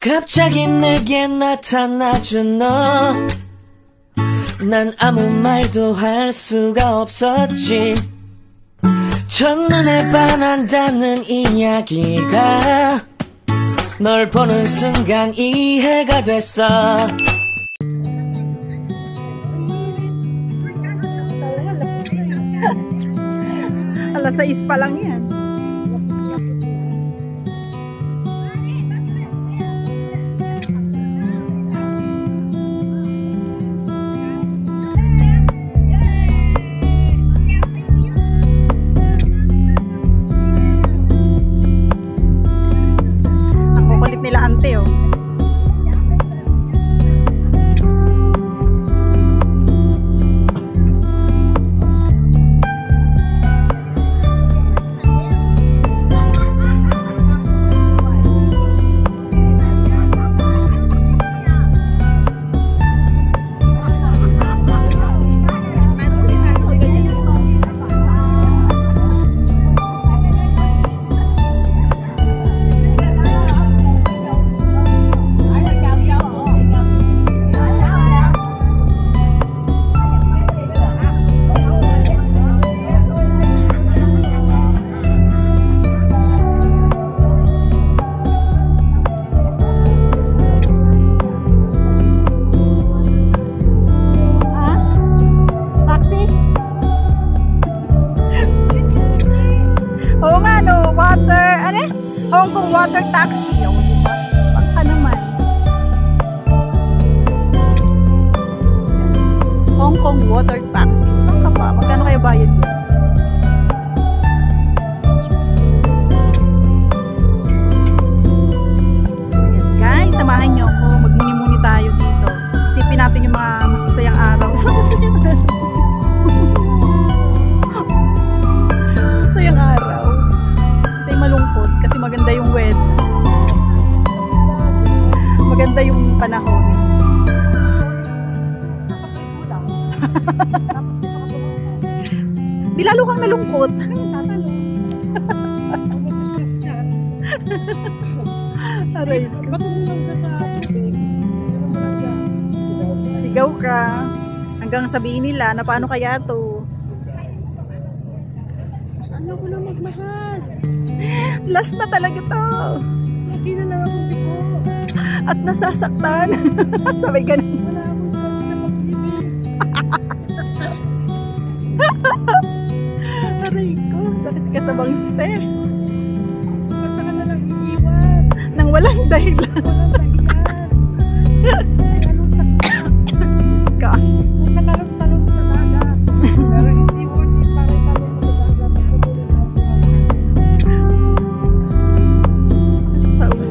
갑자기 내게 나타나준 너, 난 아무 말도 할 수가 없었지. 첫눈에 반한다는 이야기가 널 보는 순간 이해가 됐어. Alas 6 pa lang yan. Ang kukulit nila ante oh. Hong Kong water taxi. O, diba? Saan ka naman? Hong Kong water taxi. Saan ka pa? Magkano kayo bayad yun? Guys, samahan nyo ako. Magmuni-muni tayo dito. Isipin natin yung mga masasayang araw. Masasayang araw. Malungkot kasi maganda yung weather. Maganda yung panahon. Di lalo kang nalungkot. Aray ka. Matulog ka sa tubig. Sigaw ka. Hanggang sabihin nila na paano kaya to. Ano ko na magmahal? Last na talaga to. Hindi na lang akong biko. At nasasaktan. Sabay ganun. Wala akong pati sa pag-ibig. Aray ko. Sakit ka sa bangste. Basta ka na lang iiwan. Nang walang dahilan. Walang dahilan. Ay, anong sakit? Gosh. Kung katalong-talong sa dagat. Pero hindi worth it para italong mo sa dagat. At patuloy na ako. Sa ulo.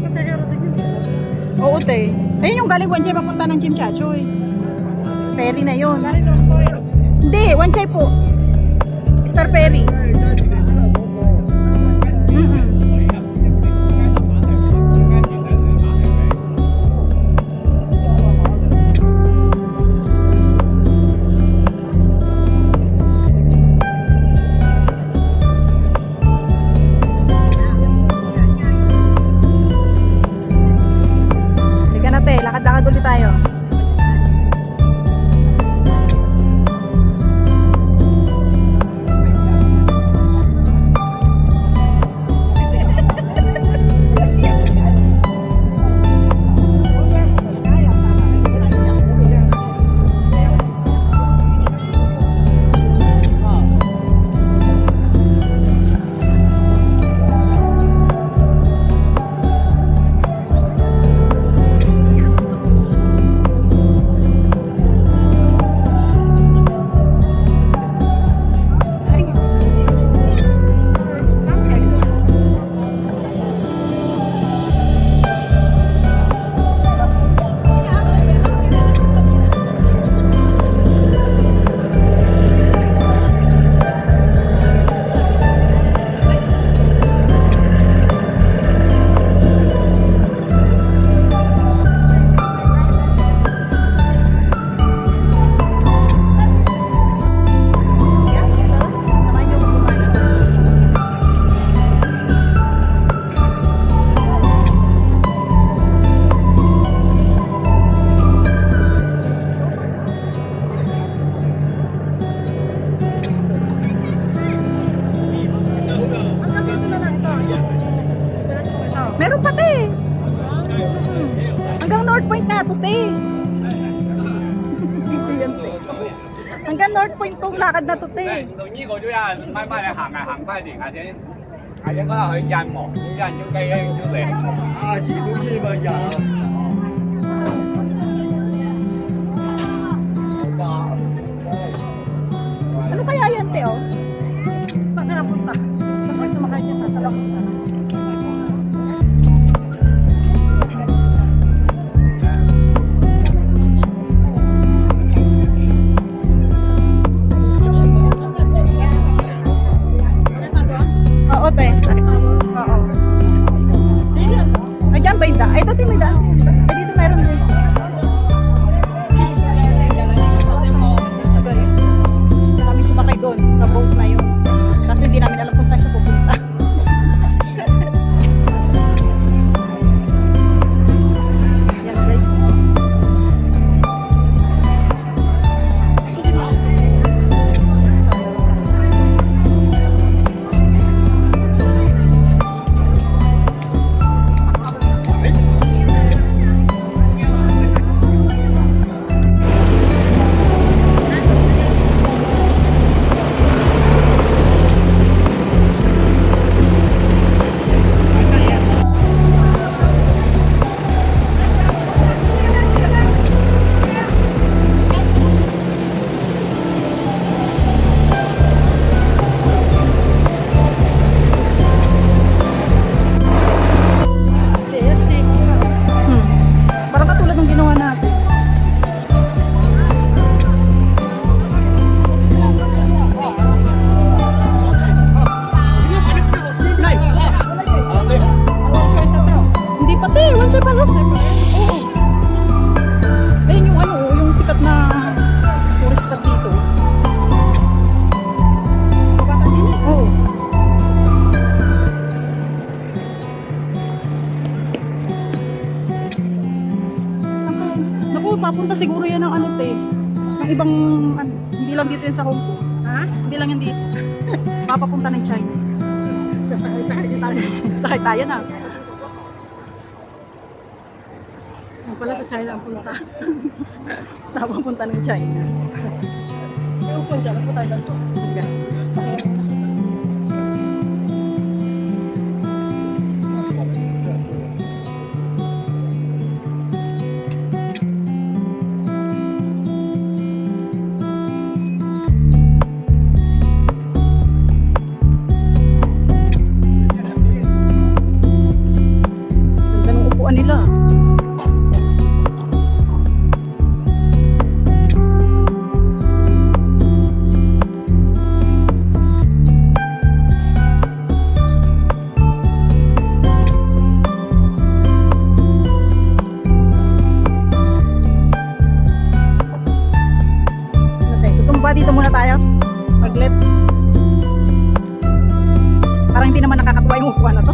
Pasahero din yun. Oo, te. Ayun yung galing Wanchay papunta ng Chimchachoy. Ferry na yun. Galing doon po yun. Hindi, Wanchay po. Star Ferry. Mm-mm. Halika na, te. Lakad-lakad ulit tayo. Meron pa, te. Hanggang North Point na to, te. Video yan, te. Hanggang North Point tong lakad na to, te. 到呢個都有人慢慢嚟行啊，行快啲，或者嗰度去印幕，印咗計咧都嚟。啊，移到呢個人。Ano kaya yan, te, oh? Saan ka napunta? Saan kayo sumakay dyan? Nasa lakot na. Oo, te. Oo. Ay, dyan ba yung daan? Ay, ito, te, may daan. Ay, dito meron din. Isa kami sumakay doon sa boat na yun. Kaso hindi namin alam kung saan siya pupunta. Yan, guys. Parang katulad ng ginawa natin. Hindi pa, te. One shot pa lang. Oo. Ayun yung ano, yung sikat na tourist spot dito. Oo. Naku, papunta siguro yan ng ano, te. Ng ibang, ano, hindi lang dito yan sa Hong Kong. Ha? Hindi lang yan dito. Papapunta ng China. Sakay tayo na. Yung pala sa China ang punta. Papapunta ng China. Yung punta lang po tayo dito. yung upuan na to.